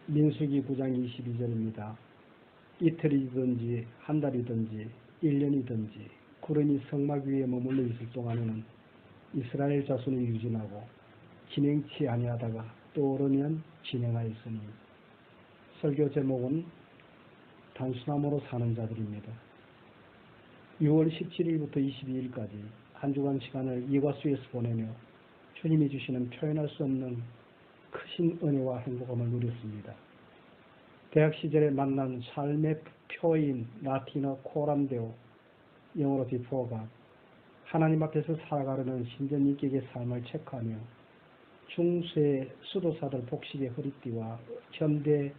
민수기 9장 22절입니다. 이틀이든지 한 달이든지 1년이든지 구름이 성막 위에 머물러 있을 동안에는 이스라엘 자손을 유진하고 진행치 아니하다가 떠오르면 진행하였으니. 설교 제목은 단순함으로 사는 자들입니다. 6월 17일부터 22일까지 한 주간 시간을 이과수에서 보내며 주님이 주시는 표현할 수 없는 크신 은혜와 행복함을 누렸습니다. 대학 시절에 만난 삶의 표인 라틴어 코람데오, 영어로 비포어가 하나님 앞에서 살아가려는 신전인격의 삶을 체크하며 중세 수도사들 복식의 허리띠와 현대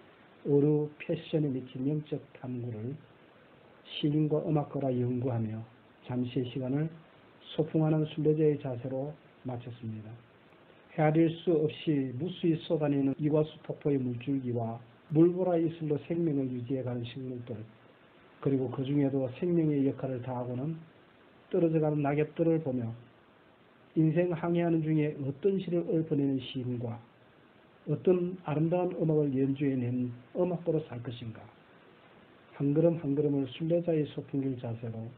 어루 패션에 미친 영적 탐구를 시인과 음악가라 연구하며 잠시의 시간을 소풍하는 순례자의 자세로 마쳤습니다. 헤아릴 수 없이 무수히 쏟아내는 이과수 폭포의 물줄기와 물보라 이슬로 생명을 유지해가는 식물들, 그리고 그 중에도 생명의 역할을 다하고는 떨어져가는 낙엽들을 보며 인생 항해하는 중에 어떤 시를 읊어내는 시인과 어떤 아름다운 음악을 연주해낸 음악가로 살 것인가, 한 걸음 한 걸음을 순례자의 소풍길 자세로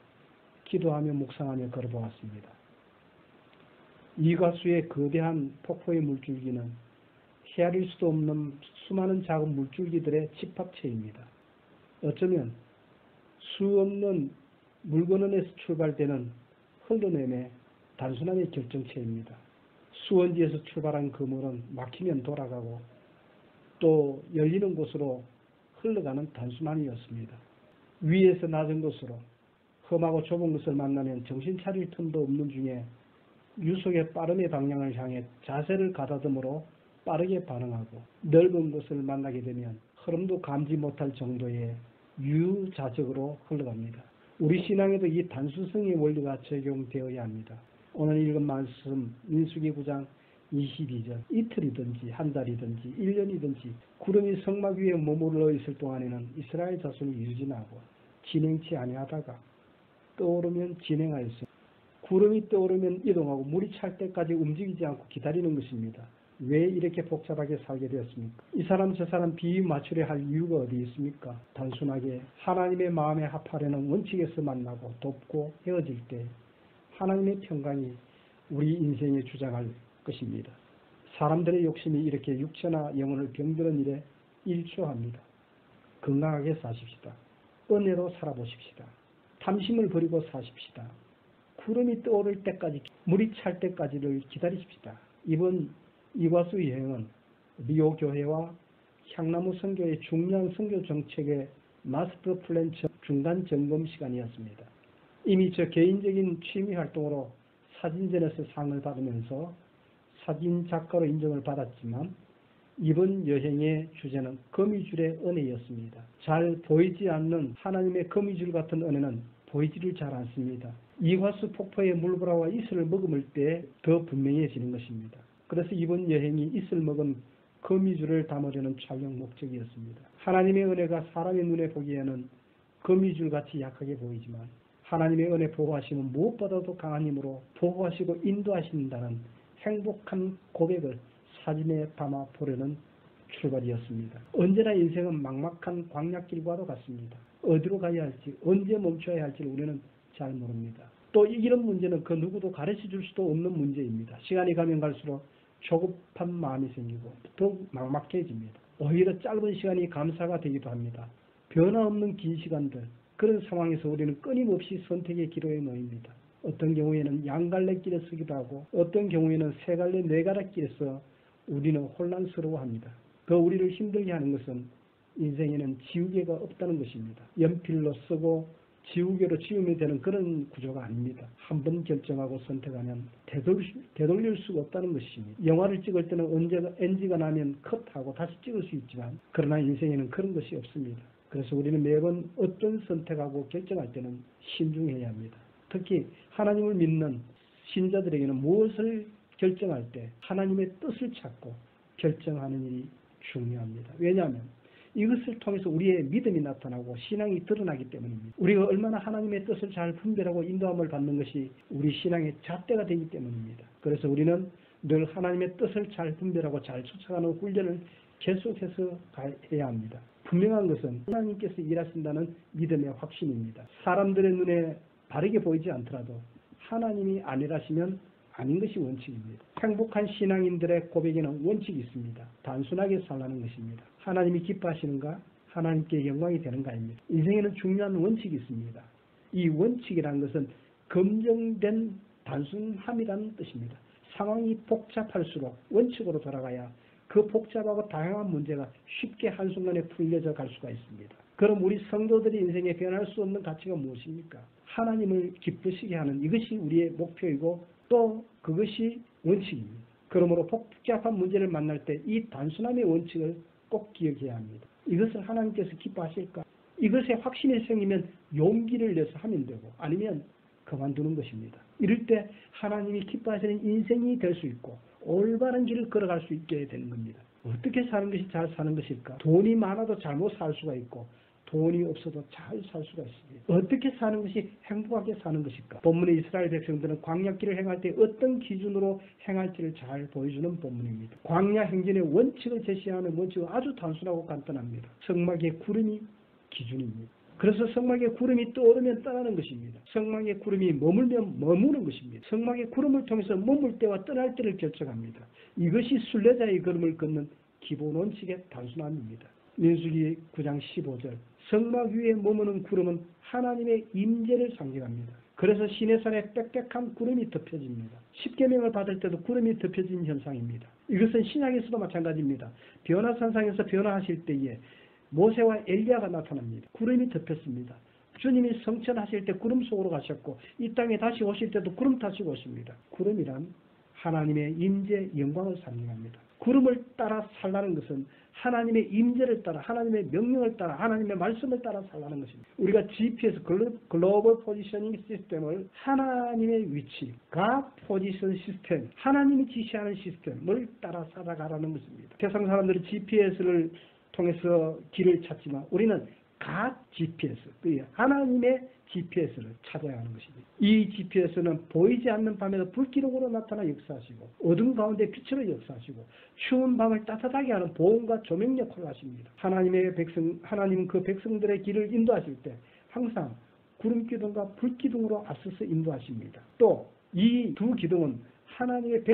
기도하며 묵상하며 걸어보았습니다. 이과수의 거대한 폭포의 물줄기는 헤아릴 수도 없는 수많은 작은 물줄기들의 집합체입니다. 어쩌면 수없는 물건원에서 출발되는 흘러내음의 단순함의 결정체입니다. 수원지에서 출발한 그물은 막히면 돌아가고 또 열리는 곳으로 흘러가는 단순함이었습니다. 위에서 낮은 곳으로 험하고 좁은 것을 만나면 정신 차릴 틈도 없는 중에 유속의 빠름의 방향을 향해 자세를 가다듬으로 빠르게 반응하고 넓은 것을 만나게 되면 흐름도 감지 못할 정도의 유자적으로 흘러갑니다. 우리 신앙에도 이 단순성의 원리가 적용되어야 합니다. 오늘 읽은 말씀 민수기 9장 22절, 이틀이든지 한 달이든지 1년이든지 구름이 성막 위에 머물러 있을 동안에는 이스라엘 자손이 유진하고 진행치 아니하다가 떠오르면 진행하였습니다. 구름이 떠오르면 이동하고 물이 찰 때까지 움직이지 않고 기다리는 것입니다. 왜 이렇게 복잡하게 살게 되었습니까? 이 사람 저 사람 비유 맞추려 할 이유가 어디 있습니까? 단순하게 하나님의 마음에 합하려는 원칙에서 만나고 돕고 헤어질 때 하나님의 평강이 우리 인생에 주장할 것입니다. 사람들의 욕심이 이렇게 육체나 영혼을 병드는 일에 일조합니다. 건강하게 사십시다. 은혜로 살아보십시다. 탐심을 버리고 사십시다. 구름이 떠오를 때까지, 물이 찰 때까지를 기다리십시다. 이번 이과수 여행은 리오 교회와 향나무 선교의 중요한 선교 정책의 마스터 플랜 중간 점검 시간이었습니다. 이미 저 개인적인 취미 활동으로 사진전에서 상을 받으면서 사진 작가로 인정을 받았지만 이번 여행의 주제는 거미줄의 은혜였습니다. 잘 보이지 않는 하나님의 거미줄 같은 은혜는 보이지를 잘 않습니다. 이과수 폭포의 물보라와 이슬을 머금을 때 더 분명해지는 것입니다. 그래서 이번 여행이 이슬 먹은 거미줄을 담으려는 촬영 목적이었습니다. 하나님의 은혜가 사람의 눈에 보기에는 거미줄같이 약하게 보이지만 하나님의 은혜 보호하심은 무엇보다도 강한 힘으로 보호하시고 인도하신다는 행복한 고백을 사진에 담아 보려는 출발이었습니다. 언제나 인생은 막막한 광야길과도 같습니다. 어디로 가야 할지, 언제 멈춰야 할지 우리는 잘 모릅니다. 또 이런 문제는 그 누구도 가르쳐 줄 수도 없는 문제입니다. 시간이 가면 갈수록 조급한 마음이 생기고 더욱 막막해집니다. 오히려 짧은 시간이 감사가 되기도 합니다. 변화없는 긴 시간들, 그런 상황에서 우리는 끊임없이 선택의 기로에 놓입니다. 어떤 경우에는 양갈래길에 서기도 하고 어떤 경우에는 세갈래 네가닥길에서 우리는 혼란스러워합니다. 더 우리를 힘들게 하는 것은 인생에는 지우개가 없다는 것입니다. 연필로 쓰고 지우개로 지우면 되는 그런 구조가 아닙니다. 한 번 결정하고 선택하면 되돌릴 수가 없다는 것입니다. 영화를 찍을 때는 NG가 나면 컷하고 다시 찍을 수 있지만 그러나 인생에는 그런 것이 없습니다. 그래서 우리는 매번 어떤 선택하고 결정할 때는 신중해야 합니다. 특히 하나님을 믿는 신자들에게는 무엇을 결정할 때 하나님의 뜻을 찾고 결정하는 일이 중요합니다. 왜냐하면 이것을 통해서 우리의 믿음이 나타나고 신앙이 드러나기 때문입니다. 우리가 얼마나 하나님의 뜻을 잘 분별하고 인도함을 받는 것이 우리 신앙의 잣대가 되기 때문입니다. 그래서 우리는 늘 하나님의 뜻을 잘 분별하고 잘 쫓아가는 훈련을 계속해서 해야 합니다. 분명한 것은 하나님께서 일하신다는 믿음의 확신입니다. 사람들의 눈에 바르게 보이지 않더라도 하나님이 안 일하시면 아닌 것이 원칙입니다. 행복한 신앙인들의 고백에는 원칙이 있습니다. 단순하게 살라는 것입니다. 하나님이 기뻐하시는가? 하나님께 영광이 되는가입니다. 인생에는 중요한 원칙이 있습니다. 이 원칙이라는 것은 검증된 단순함이라는 뜻입니다. 상황이 복잡할수록 원칙으로 돌아가야 그 복잡하고 다양한 문제가 쉽게 한순간에 풀려져 갈 수가 있습니다. 그럼 우리 성도들의 인생에 변할 수 없는 가치가 무엇입니까? 하나님을 기쁘시게 하는 이것이 우리의 목표이고 또 그것이 원칙입니다. 그러므로 복잡한 문제를 만날 때 이 단순함의 원칙을 꼭 기억해야 합니다. 이것을 하나님께서 기뻐하실까? 이것에 확신이 생기면 용기를 내서 하면 되고 아니면 그만두는 것입니다. 이럴 때 하나님이 기뻐하시는 인생이 될 수 있고 올바른 길을 걸어갈 수 있게 되는 겁니다. 어떻게 사는 것이 잘 사는 것일까? 돈이 많아도 잘못 살 수가 있고 돈이 없어도 잘 살 수가 있습니다. 어떻게 사는 것이 행복하게 사는 것일까? 본문의 이스라엘 백성들은 광야길을 행할 때 어떤 기준으로 행할지를 잘 보여주는 본문입니다. 광야 행진의 원칙을 제시하는 원칙은 아주 단순하고 간단합니다. 성막의 구름이 기준입니다. 그래서 성막의 구름이 떠오르면 떠나는 것입니다. 성막의 구름이 머물면 머무는 것입니다. 성막의 구름을 통해서 머물 때와 떠날 때를 결정합니다. 이것이 순례자의 걸음을 걷는 기본 원칙의 단순함입니다. 민수기 9장 15절 성막 위에 머무는 구름은 하나님의 임재를 상징합니다. 그래서 시내산에 빽빽한 구름이 덮여집니다. 십계명을 받을 때도 구름이 덮여진 현상입니다. 이것은 신약에서도 마찬가지입니다. 변화산상에서 변화하실 때에 모세와 엘리야가 나타납니다. 구름이 덮였습니다. 주님이 성천하실 때 구름 속으로 가셨고 이 땅에 다시 오실 때도 구름 타시고 오십니다. 구름이란 하나님의 임재 영광을 상징합니다. 구름을 따라 살라는 것은 하나님의 임재를 따라 하나님의 명령을 따라 하나님의 말씀을 따라 살라는 것입니다. 우리가 GPS 글로벌 포지셔닝 시스템을 하나님의 위치, God 포지션 시스템, 하나님이 지시하는 시스템을 따라 살아가라는 것입니다. 세상 사람들이 GPS를 통해서 길을 찾지만 우리는 God GPS, 하나님의 GPS를 찾아야 하는 것입니다. 이 GPS는 보이지 않는 밤에도 불기둥으로 나타나 역사하시고 어둠 가운데 빛으로 역사하시고 추운 밤을 따뜻하게 하는 보온과 조명 역할을 하십니다. 하나님은 그 백성들의 길을 인도하실 때 항상 구름기둥과 불기둥으로 앞서서 인도하십니다. 또 이 두 기둥은 하나님의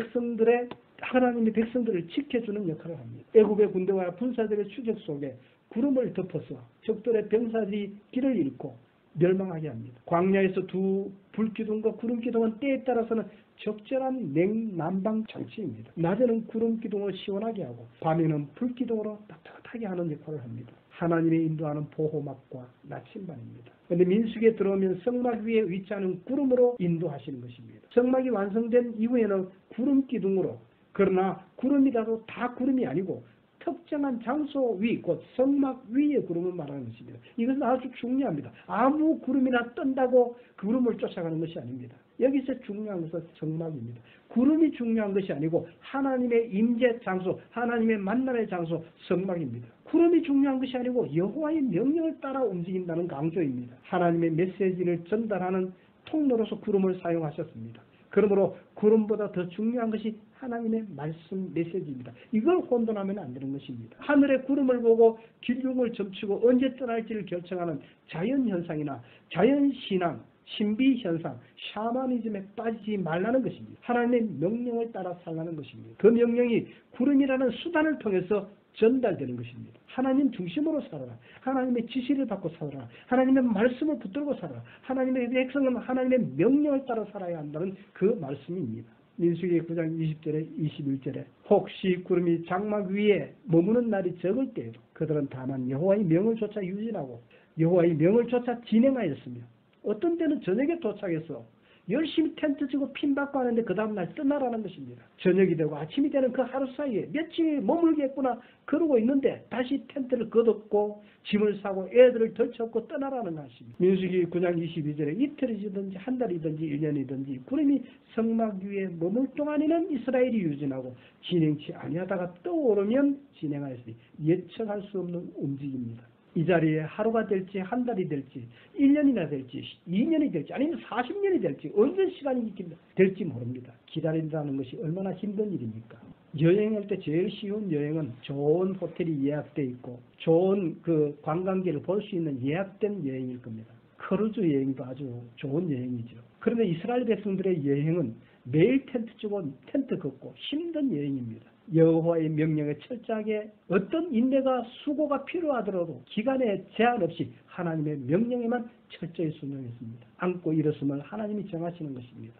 백성들을 지켜주는 역할을 합니다. 애굽의 군대와 군사들의 추적 속에 구름을 덮어서 적들의 병사들이 길을 잃고 멸망하게 합니다. 광야에서 두 불기둥과 구름기둥은 때에 따라서는 적절한 냉난방 장치입니다. 낮에는 구름기둥으로 시원하게 하고 밤에는 불기둥으로 따뜻하게 하는 역할을 합니다. 하나님의 인도하는 보호막과 나침반입니다. 그런데 민수기에 들어오면 성막 위에 위치하는 구름으로 인도하시는 것입니다. 성막이 완성된 이후에는 구름기둥으로, 그러나 구름이라도 다 구름이 아니고 특정한 장소 위, 곧 성막 위의 구름을 말하는 것입니다. 이것은 아주 중요합니다. 아무 구름이나 뜬다고 구름을 쫓아가는 것이 아닙니다. 여기서 중요한 것은 성막입니다. 구름이 중요한 것이 아니고 하나님의 임재 장소, 하나님의 만남의 장소, 성막입니다. 구름이 중요한 것이 아니고 여호와의 명령을 따라 움직인다는 강조입니다. 하나님의 메시지를 전달하는 통로로서 구름을 사용하셨습니다. 그러므로 구름보다 더 중요한 것이 하나님의 말씀 메시지입니다. 이걸 혼돈하면 안 되는 것입니다. 하늘의 구름을 보고 길흉을 점치고 언제 떠날지를 결정하는 자연현상이나 자연신앙, 신비현상, 샤머니즘에 빠지지 말라는 것입니다. 하나님의 명령을 따라 살라는 것입니다. 그 명령이 구름이라는 수단을 통해서 전달되는 것입니다. 하나님 중심으로 살아라. 하나님의 지시를 받고 살아라. 하나님의 말씀을 붙들고 살아라. 하나님의 백성은 하나님의 명령을 따라 살아야 한다는 그 말씀입니다. 민수기 9장 20절에 21절에 혹시 구름이 장막 위에 머무는 날이 적을 때에도 그들은 다만 여호와의 명을 조차 유진하고 여호와의 명을 조차 진행하였으며 어떤 때는 저녁에 도착해서 열심히 텐트 치고 핀 받고 하는데 그 다음날 떠나라는 것입니다. 저녁이 되고 아침이 되는 그 하루 사이에 며칠 머물겠구나 그러고 있는데 다시 텐트를 걷었고 짐을 싸고 애들을 덜쳐업고 떠나라는 것입니다. 민수기 9장 22절에 이틀이든지 한 달이든지 1년이든지 구름이 성막 위에 머물 동안에는 이스라엘이 유진하고 진행치 아니하다가 떠오르면 진행하였으니 예측할 수 없는 움직임입니다. 이 자리에 하루가 될지 한 달이 될지 1년이나 될지 2년이 될지 아니면 40년이 될지 어느 시간이 될지 모릅니다. 기다린다는 것이 얼마나 힘든 일입니까? 여행할 때 제일 쉬운 여행은 좋은 호텔이 예약되어 있고 좋은 그 관광지를 볼 수 있는 예약된 여행일 겁니다. 크루즈 여행도 아주 좋은 여행이죠. 그런데 이스라엘 백성들의 여행은 매일 텐트 치고 텐트 걷고 힘든 여행입니다. 여호와의 명령에 철저하게 어떤 인내가 수고가 필요하더라도 기간에 제한 없이 하나님의 명령에만 철저히 순종했습니다. 앉고 일었음을 하나님이 정하시는 것입니다.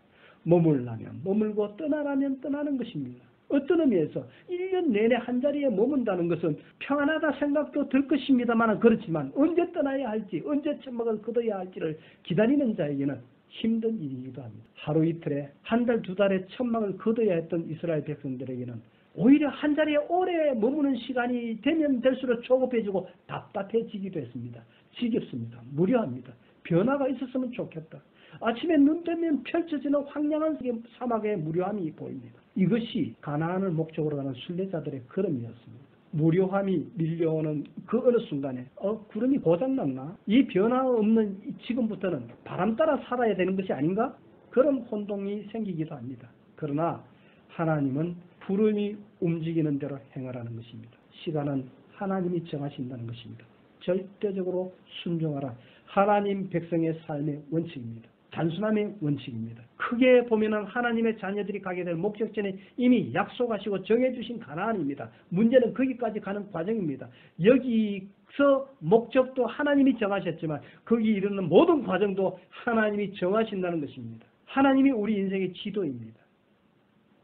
머물라면 머물고 떠나라면 떠나는 것입니다. 어떤 의미에서 1년 내내 한자리에 머문다는 것은 평안하다 생각도 들 것입니다만 그렇지만 언제 떠나야 할지 언제 천막을 걷어야 할지를 기다리는 자에게는 힘든 일이기도 합니다. 하루 이틀에 한 달, 두 달에 천막을 걷어야 했던 이스라엘 백성들에게는 오히려 한자리에 오래 머무는 시간이 되면 될수록 조급해지고 답답해지기도 했습니다. 지겹습니다. 무료합니다. 변화가 있었으면 좋겠다. 아침에 눈 뜨면 펼쳐지는 황량한 사막의 무료함이 보입니다. 이것이 가나안을 목적으로 가는 순례자들의 걸음이었습니다. 무료함이 밀려오는 그 어느 순간에 구름이 고장났나? 이 변화 없는 지금부터는 바람 따라 살아야 되는 것이 아닌가? 그런 혼동이 생기기도 합니다. 그러나 하나님은 구름이 움직이는 대로 행하라는 것입니다. 시간은 하나님이 정하신다는 것입니다. 절대적으로 순종하라. 하나님 백성의 삶의 원칙입니다. 단순함의 원칙입니다. 크게 보면은 하나님의 자녀들이 가게 될 목적지는 이미 약속하시고 정해주신 가나안입니다. 문제는 거기까지 가는 과정입니다. 여기서 목적도 하나님이 정하셨지만 거기 이르는 모든 과정도 하나님이 정하신다는 것입니다. 하나님이 우리 인생의 지도입니다.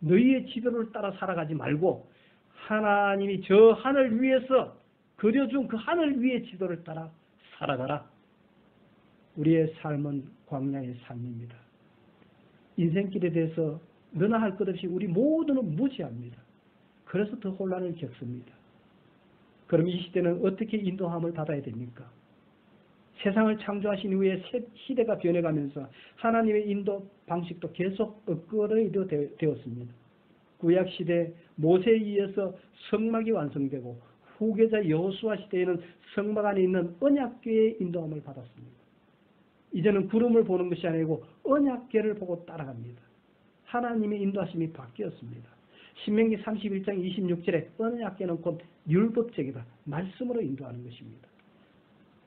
너희의 지도를 따라 살아가지 말고 하나님이 저 하늘 위에서 그려준 그 하늘 위의 지도를 따라 살아가라. 우리의 삶은 광야의 삶입니다. 인생길에 대해서 너나 할 것 없이 우리 모두는 무지합니다. 그래서 더 혼란을 겪습니다. 그럼 이 시대는 어떻게 인도함을 받아야 됩니까? 세상을 창조하신 이후에 시대가 변해가면서 하나님의 인도 방식도 계속 엇갈리게 되었습니다. 구약시대 모세에 의해서 성막이 완성되고 후계자 여호수아 시대에는 성막 안에 있는 언약궤의 인도함을 받았습니다. 이제는 구름을 보는 것이 아니고 언약궤를 보고 따라갑니다. 하나님의 인도하심이 바뀌었습니다. 신명기 31장 26절에 언약궤는 곧 율법적이다. 말씀으로 인도하는 것입니다.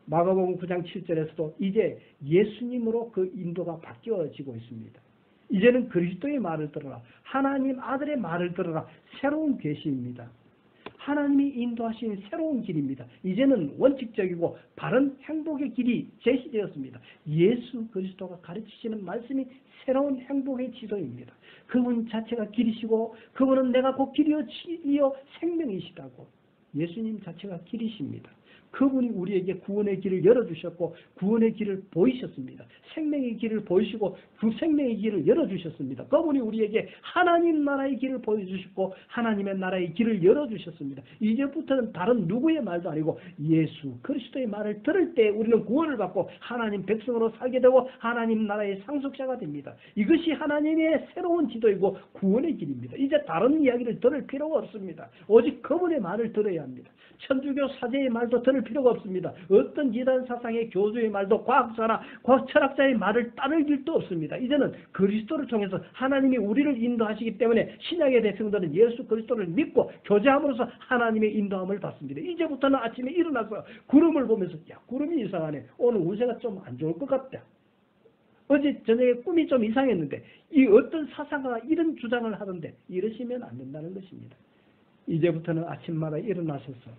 마가복음 9장 7절에서도 이제 예수님으로 그 인도가 바뀌어지고 있습니다. 이제는 그리스도의 말을 들어라. 하나님 아들의 말을 들어라. 새로운 계시입니다. 하나님이 인도하신 새로운 길입니다. 이제는 원칙적이고 바른 행복의 길이 제시되었습니다. 예수 그리스도가 가르치시는 말씀이 새로운 행복의 지도입니다. 그분 자체가 길이시고 그분은 내가 곧 길이요 진리요 생명이시다고. 예수님 자체가 길이십니다. 그분이 우리에게 구원의 길을 열어주셨고 구원의 길을 보이셨습니다. 생명의 길을 보이시고 그 생명의 길을 열어주셨습니다. 그분이 우리에게 하나님 나라의 길을 보여주셨고 하나님의 나라의 길을 열어주셨습니다. 이제부터는 다른 누구의 말도 아니고 예수 그리스도의 말을 들을 때 우리는 구원을 받고 하나님 백성으로 살게 되고 하나님 나라의 상속자가 됩니다. 이것이 하나님의 새로운 지도이고 구원의 길입니다. 이제 다른 이야기를 들을 필요가 없습니다. 오직 그분의 말을 들어야 합니다. 천주교 사제의 말도 들을 필요가 없습니다. 어떤 이단 사상의 교주의 말도 과학자나 철학자의 말을 따를 길도 없습니다. 이제는 그리스도를 통해서 하나님이 우리를 인도하시기 때문에 신약의 백성들은 예수 그리스도를 믿고 교제함으로써 하나님의 인도함을 받습니다. 이제부터는 아침에 일어나서 구름을 보면서 야 구름이 이상하네. 오늘 운세가 좀 안 좋을 것 같다. 어제 저녁에 꿈이 좀 이상했는데 이 어떤 사상가가 이런 주장을 하던데 이러시면 안 된다는 것입니다. 이제부터는 아침마다 일어나셔서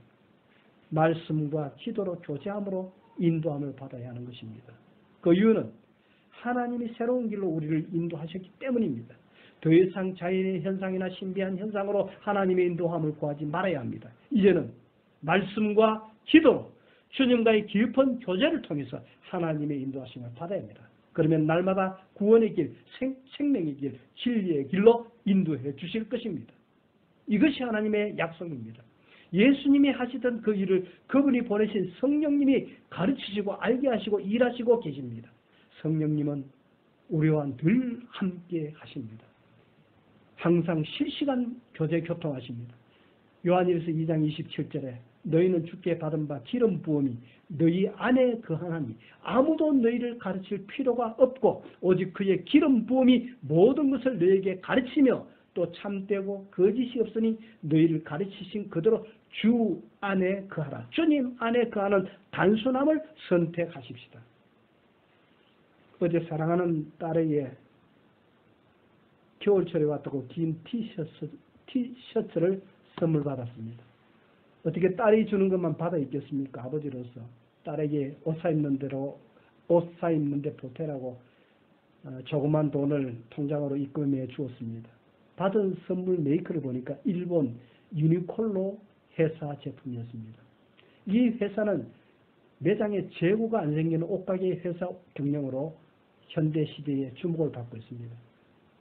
말씀과 기도로 교제함으로 인도함을 받아야 하는 것입니다. 그 이유는 하나님이 새로운 길로 우리를 인도하셨기 때문입니다. 더 이상 자연의 현상이나 신비한 현상으로 하나님의 인도함을 구하지 말아야 합니다. 이제는 말씀과 기도로 주님과의 깊은 교제를 통해서 하나님의 인도하심을 받아야 합니다. 그러면 날마다 구원의 길, 생명의 길, 진리의 길로 인도해 주실 것입니다. 이것이 하나님의 약속입니다. 예수님이 하시던 그 일을 그분이 보내신 성령님이 가르치시고 알게 하시고 일하시고 계십니다. 성령님은 우리와 늘 함께 하십니다. 항상 실시간 교제 교통하십니다. 요한일서 2장 27절에 너희는 주께 받은 바 기름 부음이 너희 안에 거하나니 아무도 너희를 가르칠 필요가 없고 오직 그의 기름 부음이 모든 것을 너희에게 가르치며 또 참되고 거짓이 없으니 너희를 가르치신 그대로 주 안에 거하라. 주님 안에 거하는 단순함을 선택하십시다. 어제 사랑하는 딸에게 겨울철에 왔다고 긴 티셔츠를 선물 받았습니다. 어떻게 딸이 주는 것만 받아 있겠습니까? 아버지로서 딸에게 옷 사 입는데 보태라고 조그만 돈을 통장으로 입금해 주었습니다. 받은 선물 메이커를 보니까 일본 유니콜로 회사 제품이었습니다. 이 회사는 매장에 재고가 안 생기는 옷가게 회사 경영으로 현대시대에 주목을 받고 있습니다.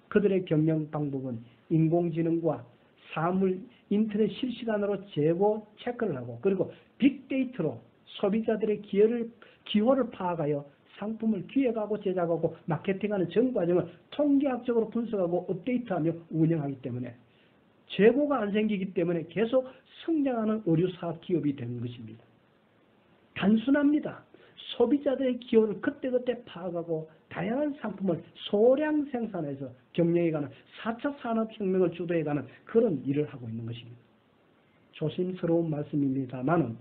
그들의 경영 방법은 인공지능과 사물 인터넷 실시간으로 재고 체크를 하고 그리고 빅데이터로 소비자들의 기호를 파악하여 상품을 기획하고 제작하고 마케팅하는 전 과정을 통계학적으로 분석하고 업데이트하며 운영하기 때문에 재고가 안 생기기 때문에 계속 성장하는 의류사업 기업이 되는 것입니다. 단순합니다. 소비자들의 기호를 그때그때 파악하고 다양한 상품을 소량 생산해서 경영해가는 4차 산업혁명을 주도해가는 그런 일을 하고 있는 것입니다. 조심스러운 말씀입니다만은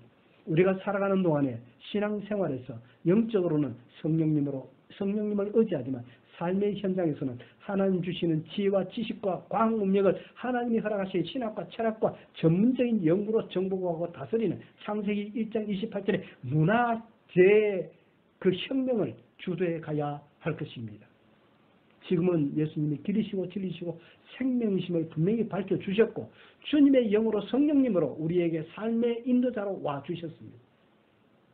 우리가 살아가는 동안에 신앙생활에서 영적으로는 성령님을 의지하지만 삶의 현장에서는 하나님 주시는 지혜와 지식과 과학 능력을 하나님이 허락하신 신학과 철학과 전문적인 연구로 정복하고 다스리는 창세기 1장 28절의 문화재의 그 혁명을 주도해 가야 할 것입니다. 지금은 예수님이 길이시고 진리시고 생명이심을 분명히 밝혀주셨고 주님의 영으로 성령님으로 우리에게 삶의 인도자로 와주셨습니다.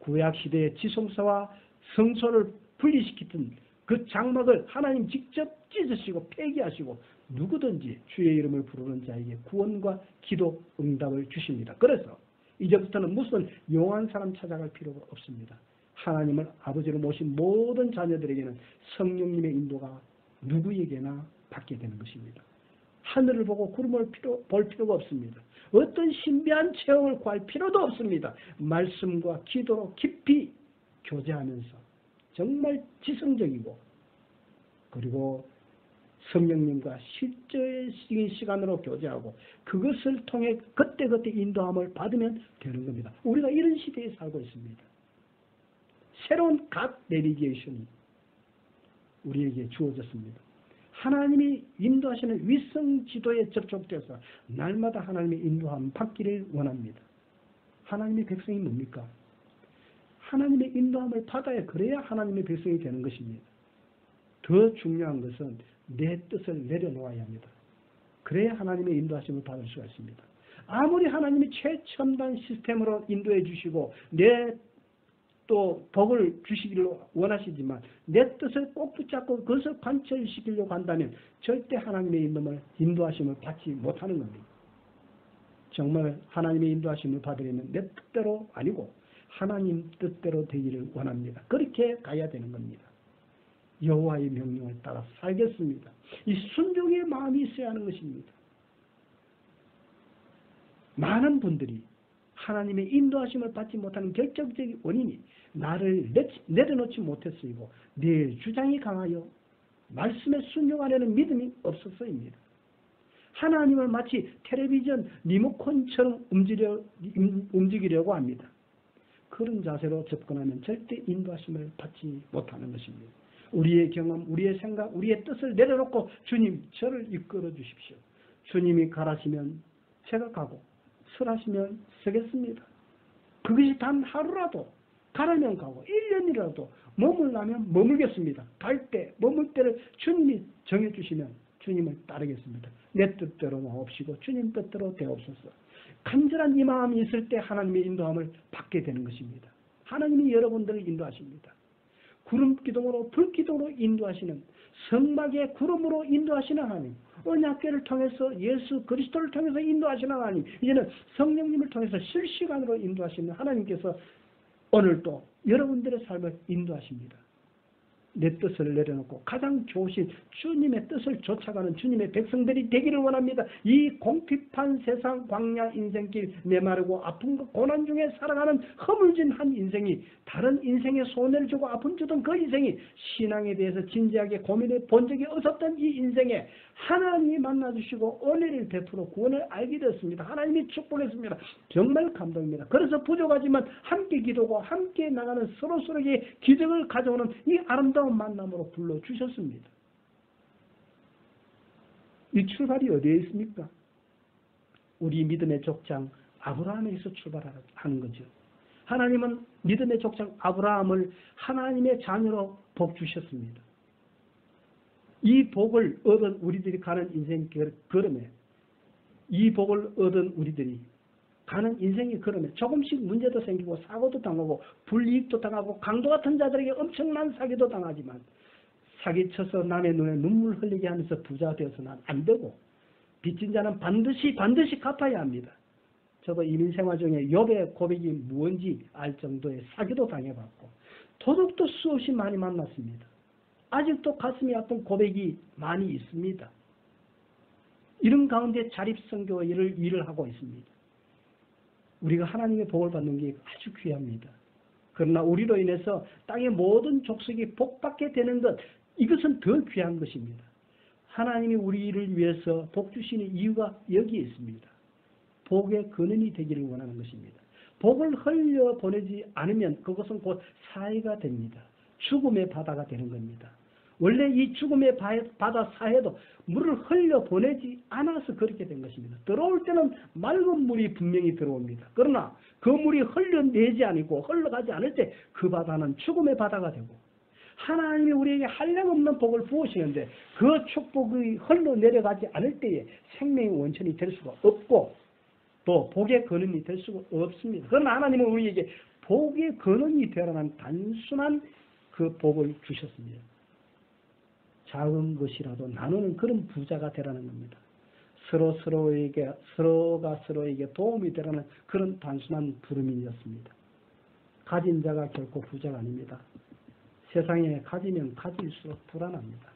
구약시대의 지성소와 성소를 분리시키던 그 장막을 하나님 직접 찢으시고 폐기하시고 누구든지 주의 이름을 부르는 자에게 구원과 기도 응답을 주십니다. 그래서 이제부터는 무슨 용한 사람 찾아갈 필요가 없습니다. 하나님을 아버지로 모신 모든 자녀들에게는 성령님의 인도가 누구에게나 받게 되는 것입니다. 하늘을 보고 구름을 볼 필요가 없습니다. 어떤 신비한 체험을 구할 필요도 없습니다. 말씀과 기도로 깊이 교제하면서 정말 지성적이고 그리고 성령님과 실제적인 시간으로 교제하고 그것을 통해 그때그때 인도함을 받으면 되는 겁니다. 우리가 이런 시대에 살고 있습니다. 새로운 갓 내비게이션이 우리에게 주어졌습니다. 하나님이 인도하시는 위성 지도에 접촉돼서 날마다 하나님의 인도함 받기를 원합니다. 하나님의 백성이 뭡니까? 하나님의 인도함을 받아야 그래야 하나님의 백성이 되는 것입니다. 더 중요한 것은 내 뜻을 내려놓아야 합니다. 그래야 하나님의 인도하심을 받을 수가 있습니다. 아무리 하나님이 최첨단 시스템으로 인도해 주시고 내 또 복을 주시기를 원하시지만 내 뜻을 꼭 붙잡고 그것을 관철시키려고 한다면 절대 하나님의 인도하심을 받지 못하는 겁니다. 정말 하나님의 인도하심을 받으려면 내 뜻대로 아니고 하나님 뜻대로 되기를 원합니다. 그렇게 가야 되는 겁니다. 여호와의 명령을 따라 살겠습니다. 이 순종의 마음이 있어야 하는 것입니다. 많은 분들이 하나님의 인도하심을 받지 못하는 결정적인 원인이 나를 내려놓지 못했으이고 내 주장이 강하여 말씀에 순종하려는 믿음이 없었어입니다. 하나님을 마치 텔레비전 리모컨처럼 움직이려고 합니다. 그런 자세로 접근하면 절대 인도하심을 받지 못하는 것입니다. 우리의 경험, 우리의 생각, 우리의 뜻을 내려놓고 주님 저를 이끌어 주십시오. 주님이 가라시면 제가 가고 설하시면 서겠습니다. 그것이 단 하루라도 가라면 가고 1년이라도 머물라면 머물겠습니다. 갈 때 머물 때를 주님이 정해주시면 주님을 따르겠습니다. 내 뜻대로 나옵시고 주님 뜻대로 되옵소서. 간절한 이 마음이 있을 때 하나님의 인도함을 받게 되는 것입니다. 하나님이 여러분들을 인도하십니다. 구름기둥으로 불기둥으로 인도하시는 성막의 구름으로 인도하시는 하나님, 언약궤를 통해서 예수 그리스도를 통해서 인도하시는 하나님, 이제는 성령님을 통해서 실시간으로 인도하시는 하나님께서 오늘도 여러분들의 삶을 인도하십니다. 내 뜻을 내려놓고 가장 좋으신 주님의 뜻을 쫓아가는 주님의 백성들이 되기를 원합니다. 이 공핍한 세상 광야 인생길 메마르고 아픔과 고난 중에 살아가는 허물진 한 인생이 다른 인생에 손해를 주고 아픔 주던 그 인생이 신앙에 대해서 진지하게 고민해 본 적이 없었던 이 인생에 하나님이 만나주시고 은혜를 베풀어 구원을 알게 되었습니다. 하나님이 축복했습니다. 정말 감동입니다. 그래서 부족하지만 함께 기도하고 함께 나가는 서로서로에게 기적을 가져오는 이 아름다운 만남으로 불러주셨습니다. 이 출발이 어디에 있습니까? 우리 믿음의 족장 아브라함에서 출발하는 거죠. 하나님은 믿음의 족장 아브라함을 하나님의 자녀로 복 주셨습니다. 이 복을 얻은 우리들이 가는 인생 걸음에 이 복을 얻은 우리들이 가는 인생의 걸음에 조금씩 문제도 생기고 사고도 당하고 불이익도 당하고 강도 같은 자들에게 엄청난 사기도 당하지만 사기쳐서 남의 눈에 눈물 흘리게 하면서 부자 되어서는 안 되고 빚진 자는 반드시 갚아야 합니다. 저도 이민생활 중에 욥의 고백이 무언지 알 정도의 사기도 당해봤고 도둑도 수없이 많이 만났습니다. 아직도 가슴이 아픈 고백이 많이 있습니다. 이런 가운데 자립선교 일을 하고 있습니다. 우리가 하나님의 복을 받는 게 아주 귀합니다. 그러나 우리로 인해서 땅의 모든 족속이 복받게 되는 것, 이것은 더 귀한 것입니다. 하나님이 우리를 위해서 복 주시는 이유가 여기에 있습니다. 복의 근원이 되기를 원하는 것입니다. 복을 흘려보내지 않으면 그것은 곧 사해가 됩니다. 죽음의 바다가 되는 겁니다. 원래 이 죽음의 바다 사해도 물을 흘려보내지 않아서 그렇게 된 것입니다. 들어올 때는 맑은 물이 분명히 들어옵니다. 그러나 그 물이 흘러내지 않고 흘러가지 않을 때 그 바다는 죽음의 바다가 되고 하나님이 우리에게 한량없는 복을 부으시는데 그 축복이 흘러내려가지 않을 때에 생명의 원천이 될 수가 없고 또 복의 근원이 될 수가 없습니다. 그러나 하나님은 우리에게 복의 근원이 되라는 단순한 그 복을 주셨습니다. 작은 것이라도 나누는 그런 부자가 되라는 겁니다. 서로가 서로에게 도움이 되라는 그런 단순한 부름이었습니다. 가진 자가 결코 부자가 아닙니다. 세상에 가지면 가질수록 불안합니다.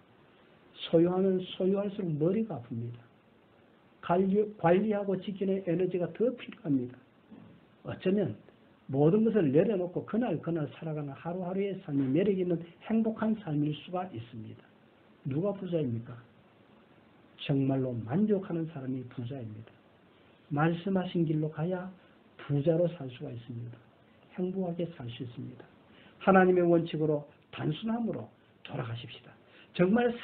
소유하면 소유할수록 머리가 아픕니다. 관리하고 지키는 에너지가 더 필요합니다. 어쩌면 모든 것을 내려놓고 그날 살아가는 하루하루의 삶이 매력 있는 행복한 삶일 수가 있습니다. 누가 부자입니까? 정말로 만족하는 사람이 부자입니다. 말씀하신 길로 가야 부자로 살 수가 있습니다. 행복하게 살 수 있습니다. 하나님의 원칙으로 단순함으로 돌아가십시다. 정말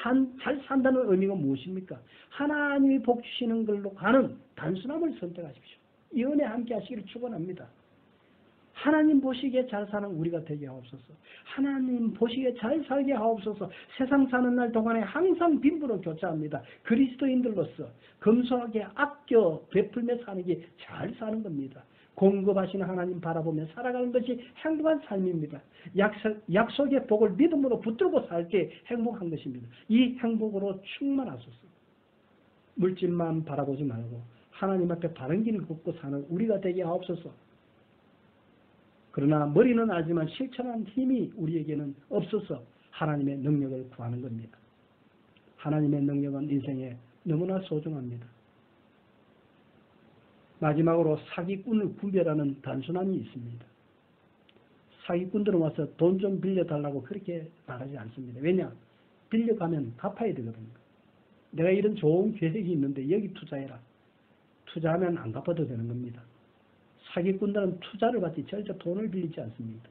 잘 산다는 의미가 무엇입니까? 하나님이 복 주시는 걸로 가는 단순함을 선택하십시오. 이 은혜 함께 하시기를 축원합니다. 하나님 보시기에 잘 사는 우리가 되게 하옵소서. 하나님 보시기에 잘 살게 하옵소서. 세상 사는 날 동안에 항상 빈부로 교차합니다. 그리스도인들로서 검소하게 아껴 베풀며 사는 게 잘 사는 겁니다. 공급하시는 하나님 바라보며 살아가는 것이 행복한 삶입니다. 약속의 복을 믿음으로 붙들고 살 때 행복한 것입니다. 이 행복으로 충만하소서. 물질만 바라보지 말고 하나님 앞에 바른 길을 걷고 사는 우리가 되게 하옵소서. 그러나 머리는 알지만 실천한 힘이 우리에게는 없어서 하나님의 능력을 구하는 겁니다. 하나님의 능력은 인생에 너무나 소중합니다. 마지막으로 사기꾼을 구별하는 단순함이 있습니다. 사기꾼들은 와서 돈 좀 빌려달라고 그렇게 말하지 않습니다. 왜냐? 빌려가면 갚아야 되거든요. 내가 이런 좋은 계획이 있는데 여기 투자해라. 투자하면 안 갚아도 되는 겁니다. 사기꾼들은 투자를 받지 절대 돈을 빌리지 않습니다.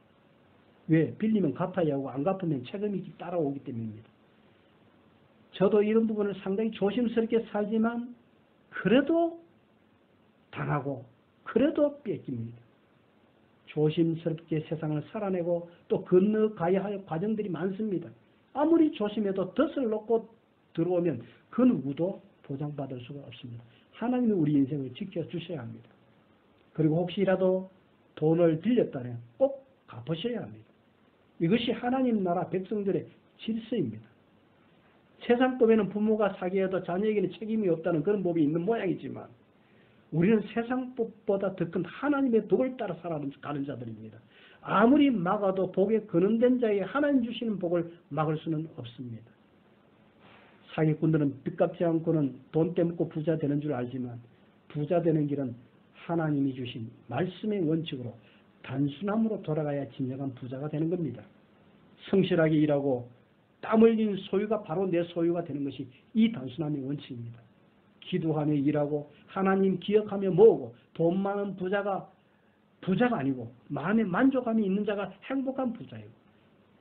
왜? 빌리면 갚아야 하고 안 갚으면 책임이 따라오기 때문입니다. 저도 이런 부분을 상당히 조심스럽게 살지만 그래도 당하고 그래도 뺏깁니다. 조심스럽게 세상을 살아내고 또 건너가야 할 과정들이 많습니다. 아무리 조심해도 덫을 놓고 들어오면 그 누구도 보장받을 수가 없습니다. 하나님이 우리 인생을 지켜주셔야 합니다. 그리고 혹시라도 돈을 빌렸다면 꼭 갚으셔야 합니다. 이것이 하나님 나라 백성들의 질서입니다. 세상법에는 부모가 사기해도 자녀에게는 책임이 없다는 그런 법이 있는 모양이지만 우리는 세상 법보다 더 큰 하나님의 복을 따라 살아가는 자들입니다. 아무리 막아도 복에 근원된 자에게 하나님 주시는 복을 막을 수는 없습니다. 사기꾼들은 빚 갚지 않고는 돈 떼먹고 부자 되는 줄 알지만 부자 되는 길은 하나님이 주신 말씀의 원칙으로 단순함으로 돌아가야 진정한 부자가 되는 겁니다. 성실하게 일하고 땀 흘린 소유가 바로 내 소유가 되는 것이 이 단순함의 원칙입니다. 기도하며 일하고 하나님 기억하며 모으고 돈 많은 부자가 아니고 마음에 만족감이 있는 자가 행복한 부자이고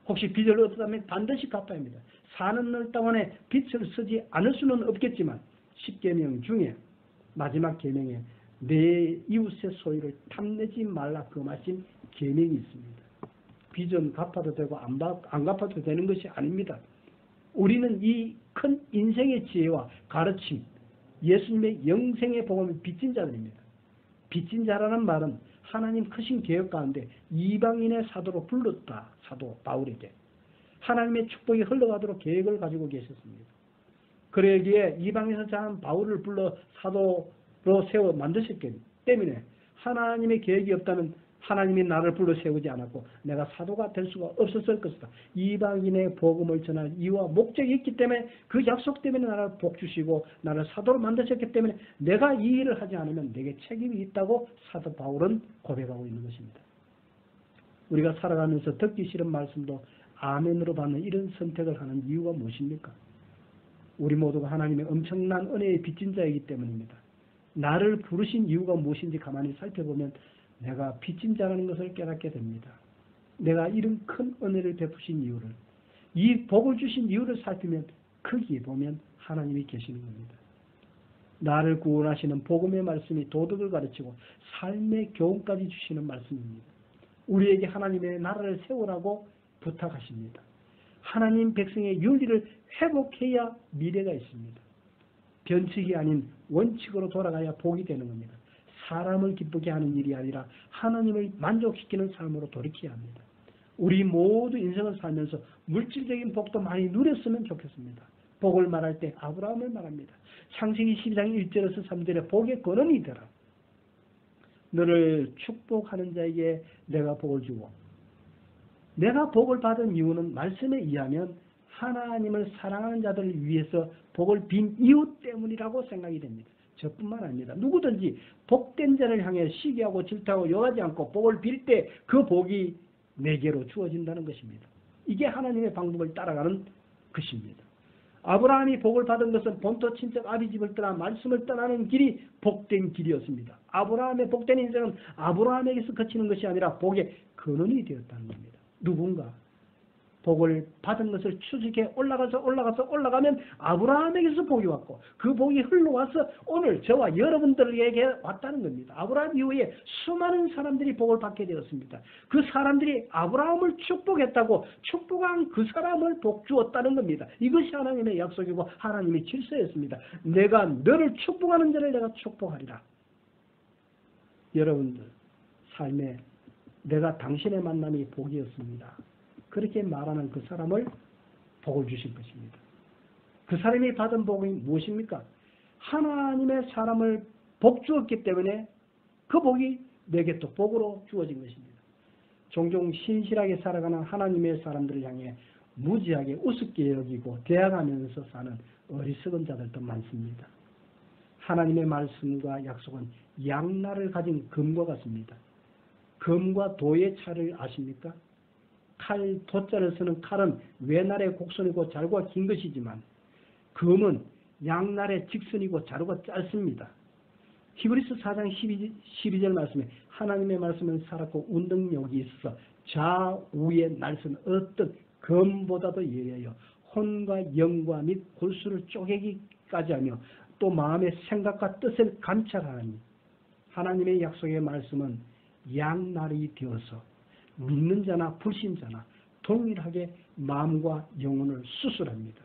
혹시 빚을 얻었다면 반드시 갚아야 합니다. 사는 날 동안에 빚을 쓰지 않을 수는 없겠지만 10계명 중에 마지막 계명에 내 이웃의 소유를 탐내지 말라 그 말씀 계명이 있습니다. 빚은 갚아도 되고 안 갚아도 되는 것이 아닙니다. 우리는 이 큰 인생의 지혜와 가르침, 예수님의 영생의 복음을 빚진 자들입니다. 빚진 자라는 말은 하나님 크신 계획 가운데 이방인의 사도로 불렀다. 사도 바울에게. 하나님의 축복이 흘러가도록 계획을 가지고 계셨습니다. 그러기에 이방에서 자란 바울을 불러 사도로 세워 만드셨기 때문에 하나님의 계획이 없다면 하나님이 나를 불러 세우지 않았고 내가 사도가 될 수가 없었을 것이다. 이방인의 복음을 전할 이유와 목적이 있기 때문에 그 약속 때문에 나를 복 주시고 나를 사도로 만드셨기 때문에 내가 이 일을 하지 않으면 내게 책임이 있다고 사도 바울은 고백하고 있는 것입니다. 우리가 살아가면서 듣기 싫은 말씀도 아멘으로 받는 이런 선택을 하는 이유가 무엇입니까? 우리 모두가 하나님의 엄청난 은혜의 빚진 자이기 때문입니다. 나를 부르신 이유가 무엇인지 가만히 살펴보면 내가 빚진 자라는 것을 깨닫게 됩니다. 내가 이런 큰 은혜를 베푸신 이유를, 이 복을 주신 이유를 살피면 거기에 보면 하나님이 계시는 겁니다. 나를 구원하시는 복음의 말씀이 도덕을 가르치고 삶의 교훈까지 주시는 말씀입니다. 우리에게 하나님의 나라를 세우라고 부탁하십니다. 하나님 백성의 윤리를 회복해야 미래가 있습니다. 변칙이 아닌 원칙으로 돌아가야 복이 되는 겁니다. 사람을 기쁘게 하는 일이 아니라 하나님을 만족시키는 삶으로 돌이켜야 합니다. 우리 모두 인생을 살면서 물질적인 복도 많이 누렸으면 좋겠습니다. 복을 말할 때 아브라함을 말합니다. 창세기 12장 1절에서 3절에 복의 근원이 되라. 너를 축복하는 자에게 내가 복을 주고 내가 복을 받은 이유는 말씀에 의하면 하나님을 사랑하는 자들을 위해서 복을 빈 이유 때문이라고 생각이 됩니다. 저뿐만 아닙니다. 누구든지 복된 자를 향해 시기하고 질투하고 욕하지 않고 복을 빌 때 그 복이 내게로 주어진다는 것입니다. 이게 하나님의 방법을 따라가는 것입니다. 아브라함이 복을 받은 것은 본토 친척 아비집을 떠나 말씀을 떠나는 길이 복된 길이었습니다. 아브라함의 복된 인생은 아브라함에게서 그치는 것이 아니라 복의 근원이 되었다는 겁니다. 누군가 복을 받은 것을 추적해 올라가면 아브라함에게서 복이 왔고 그 복이 흘러와서 오늘 저와 여러분들에게 왔다는 겁니다. 아브라함 이후에 수많은 사람들이 복을 받게 되었습니다. 그 사람들이 아브라함을 축복했다고 축복한 그 사람을 복 주었다는 겁니다. 이것이 하나님의 약속이고 하나님의 질서였습니다. 내가 너를 축복하는 자를 내가 축복하리라. 여러분들 삶에 내가 당신의 만남이 복이었습니다. 그렇게 말하는 그 사람을 복을 주실 것입니다. 그 사람이 받은 복이 무엇입니까? 하나님의 사람을 복 주었기 때문에 그 복이 내게 또 복으로 주어진 것입니다. 종종 신실하게 살아가는 하나님의 사람들을 향해 무지하게 우습게 여기고 대항하면서 사는 어리석은 자들도 많습니다. 하나님의 말씀과 약속은 양날을 가진 금과 같습니다. 금과 도의 차를 아십니까? 칼, 도자를 쓰는 칼은 외날의 곡선이고 자루가 긴 것이지만 금은 양날의 직선이고 자루가 짧습니다. 히브리서 4장 12절 말씀에 하나님의 말씀은 살았고 운동력이 있어서 좌우의 날선 어떤 금보다도 예리하여 혼과 영과 및 골수를 쪼개기까지 하며 또 마음의 생각과 뜻을 감찰하니 하나님의 약속의 말씀은 양날이 되어서 믿는 자나 불신자나 동일하게 마음과 영혼을 수술합니다.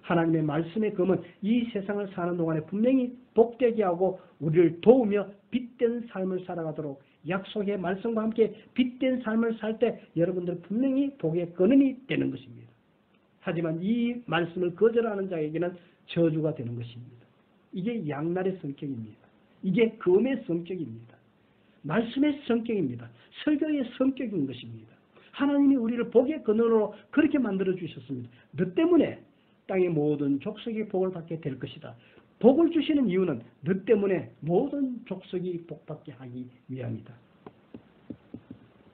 하나님의 말씀의 검은 이 세상을 사는 동안에 분명히 복되게 하고 우리를 도우며 빛된 삶을 살아가도록 약속의 말씀과 함께 빛된 삶을 살 때 여러분들 분명히 복의 근원이 되는 것입니다. 하지만 이 말씀을 거절하는 자에게는 저주가 되는 것입니다. 이게 양날의 성격입니다. 이게 금의 성격입니다. 말씀의 성격입니다. 설교의 성격인 것입니다. 하나님이 우리를 복의 근원으로 그렇게 만들어 주셨습니다. 너 때문에 땅의 모든 족속이 복을 받게 될 것이다. 복을 주시는 이유는 너 때문에 모든 족속이 복받게 하기 위함이다.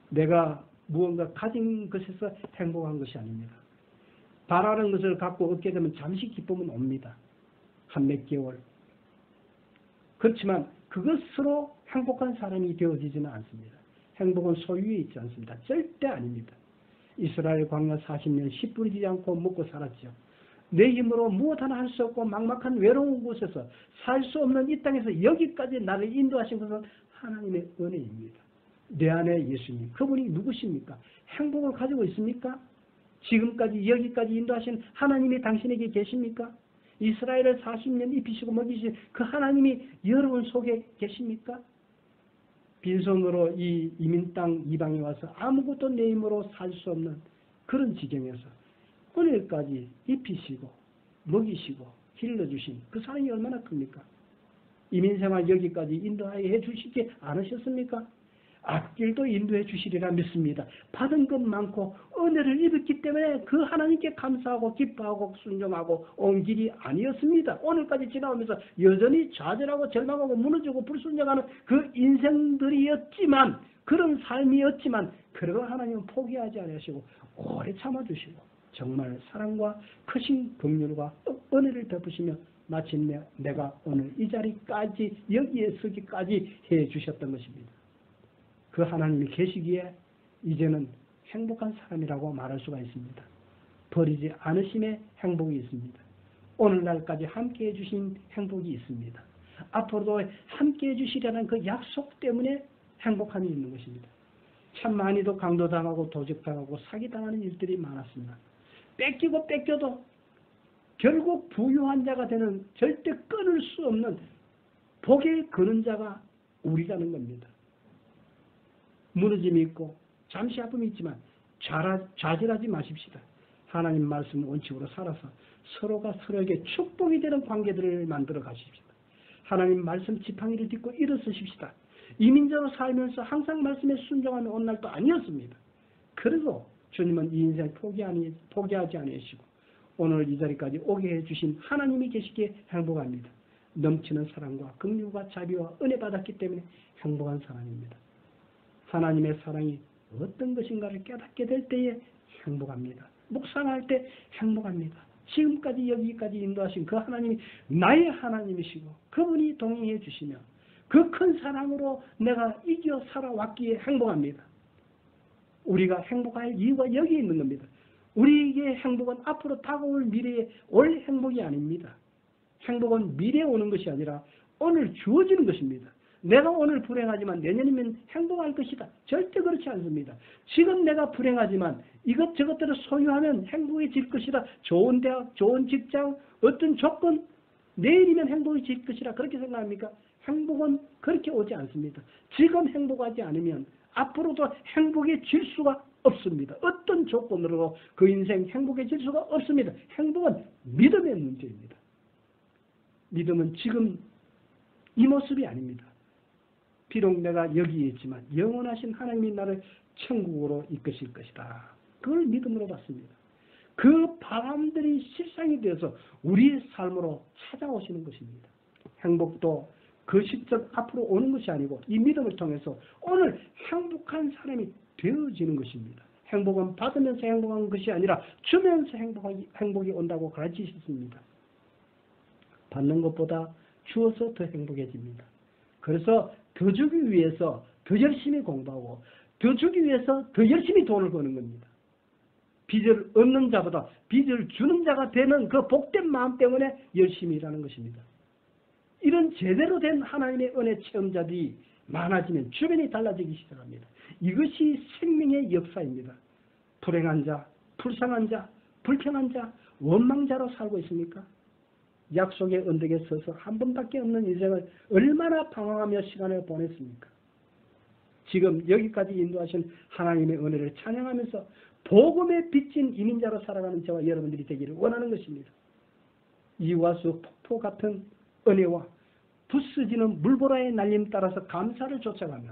내가 무언가 가진 것에서 행복한 것이 아닙니다. 바라는 것을 갖고 얻게 되면 잠시 기쁨은 옵니다. 한 몇 개월. 그렇지만 그것으로 행복한 사람이 되어지지는 않습니다. 행복은 소유에 있지 않습니다. 절대 아닙니다. 이스라엘 광야 40년 씨 뿌리지 않고 먹고 살았죠. 내 힘으로 무엇 하나 할 수 없고 막막한 외로운 곳에서 살 수 없는 이 땅에서 여기까지 나를 인도하신 것은 하나님의 은혜입니다. 내 안에 예수님, 그분이 누구십니까? 행복을 가지고 있습니까? 지금까지 여기까지 인도하신 하나님이 당신에게 계십니까? 이스라엘을 40년 입히시고 먹이신 그 하나님이 여러분 속에 계십니까? 빈손으로 이 이민 땅 이방에 와서 아무것도 내 힘으로 살 수 없는 그런 지경에서 오늘까지 입히시고 먹이시고 길러주신 그 사랑이 얼마나 큽니까? 이민생활 여기까지 인도해 주시지 않으셨습니까? 앞길도 인도해 주시리라 믿습니다. 받은 것 많고 은혜를 입었기 때문에 그 하나님께 감사하고 기뻐하고 순종하고 온 길이 아니었습니다. 오늘까지 지나오면서 여전히 좌절하고 절망하고 무너지고 불순종하는 그 인생들이었지만, 그런 삶이었지만, 그러나 하나님은 포기하지 않으시고 오래 참아주시고 정말 사랑과 크신 긍휼과 은혜를 베푸시며 마침내 내가 오늘 이 자리까지 여기에 서기까지 해주셨던 것입니다. 그 하나님이 계시기에 이제는 행복한 사람이라고 말할 수가 있습니다. 버리지 않으심의 행복이 있습니다. 오늘날까지 함께해 주신 행복이 있습니다. 앞으로도 함께해 주시려는 그 약속 때문에 행복함이 있는 것입니다. 참 많이도 강도당하고 도적당하고 사기당하는 일들이 많았습니다. 뺏기고 뺏겨도 결국 부유한 자가 되는, 절대 끊을 수 없는 복의 그는 자가 우리라는 겁니다. 무너짐이 있고 잠시 아픔이 있지만 좌절하지 마십시다. 하나님 말씀 원칙으로 살아서 서로가 서로에게 축복이 되는 관계들을 만들어 가십시다. 하나님 말씀 지팡이를 딛고 일어서십시다. 이민자로 살면서 항상 말씀에 순종하며 온 날도 아니었습니다. 그래도 주님은 이 인생 포기하지 않으시고 오늘 이 자리까지 오게 해주신 하나님이 계시기에 행복합니다. 넘치는 사랑과 긍휼과 자비와 은혜 받았기 때문에 행복한 사람입니다. 하나님의 사랑이 어떤 것인가를 깨닫게 될 때에 행복합니다. 묵상할 때 행복합니다. 지금까지 여기까지 인도하신 그 하나님이 나의 하나님이시고 그분이 동행해 주시며 그 큰 사랑으로 내가 이겨 살아왔기에 행복합니다. 우리가 행복할 이유가 여기 있는 겁니다. 우리에게 행복은 앞으로 다가올 미래에 올 행복이 아닙니다. 행복은 미래에 오는 것이 아니라 오늘 주어지는 것입니다. 내가 오늘 불행하지만 내년이면 행복할 것이다. 절대 그렇지 않습니다. 지금 내가 불행하지만 이것저것들을 소유하면 행복해질 것이다. 좋은 대학, 좋은 직장, 어떤 조건, 내일이면 행복해질 것이라 그렇게 생각합니까? 행복은 그렇게 오지 않습니다. 지금 행복하지 않으면 앞으로도 행복해질 수가 없습니다. 어떤 조건으로도 그 인생 행복해질 수가 없습니다. 행복은 믿음의 문제입니다. 믿음은 지금 이 모습이 아닙니다. 비록 내가 여기에 있지만 영원하신 하나님이 나를 천국으로 이끄실 것이다. 그걸 믿음으로 받습니다. 그 바람들이 실상이 되어서 우리의 삶으로 찾아오시는 것입니다. 행복도 그 시점 앞으로 오는 것이 아니고 이 믿음을 통해서 오늘 행복한 사람이 되어지는 것입니다. 행복은 받으면서 행복한 것이 아니라 주면서 행복이 온다고 가르치셨습니다. 받는 것보다 주어서 더 행복해집니다. 그래서 더 주기 위해서 더 열심히 공부하고 더 주기 위해서 더 열심히 돈을 버는 겁니다. 빚을 얻는 자보다 빚을 주는 자가 되는 그 복된 마음 때문에 열심히 일하는 것입니다. 이런 제대로 된 하나님의 은혜 체험자들이 많아지면 주변이 달라지기 시작합니다. 이것이 생명의 역사입니다. 불행한 자, 불쌍한 자, 불평한 자, 원망자로 살고 있습니까? 약속의 언덕에 서서 한 번밖에 없는 인생을 얼마나 방황하며 시간을 보냈습니까? 지금 여기까지 인도하신 하나님의 은혜를 찬양하면서 복음에 빚진 이민자로 살아가는 저와 여러분들이 되기를 원하는 것입니다. 이와수 폭포 같은 은혜와 부스지는 물보라의 날림 따라서 감사를 쫓아가며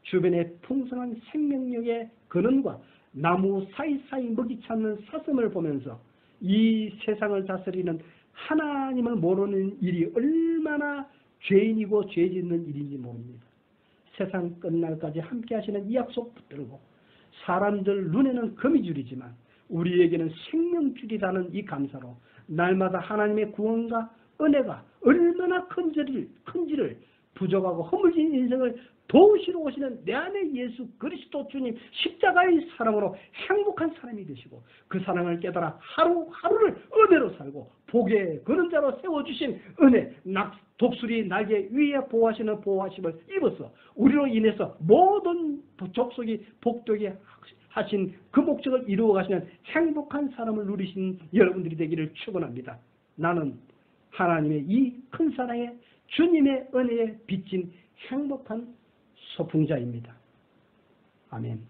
주변의 풍성한 생명력의 근원과 나무 사이사이 먹이 찾는 사슴을 보면서 이 세상을 다스리는 하나님을 모르는 일이 얼마나 죄인이고 죄짓는 일인지 모릅니다. 세상 끝날까지 함께 하시는 이 약속 붙들고 사람들 눈에는 거미줄이지만 우리에게는 생명줄이라는 이 감사로 날마다 하나님의 구원과 은혜가 얼마나 큰지를 부족하고 허물진 인생을 도우시러 오시는 내 안에 예수 그리스도 주님 십자가의 사랑으로 행복한 사람이 되시고 그 사랑을 깨달아 하루하루를 은혜로 살고 복의 그림자로 세워주신 은혜 독수리 날개 위에 보호하시는 보호하심을 입어서 우리로 인해서 모든 족속이 복되게 하신 그 목적을 이루어 가시는 행복한 사람을 누리신 여러분들이 되기를 축원합니다. 나는 하나님의 이 큰 사랑에 주님의 은혜에 빚진 행복한 소풍자입니다. 아멘.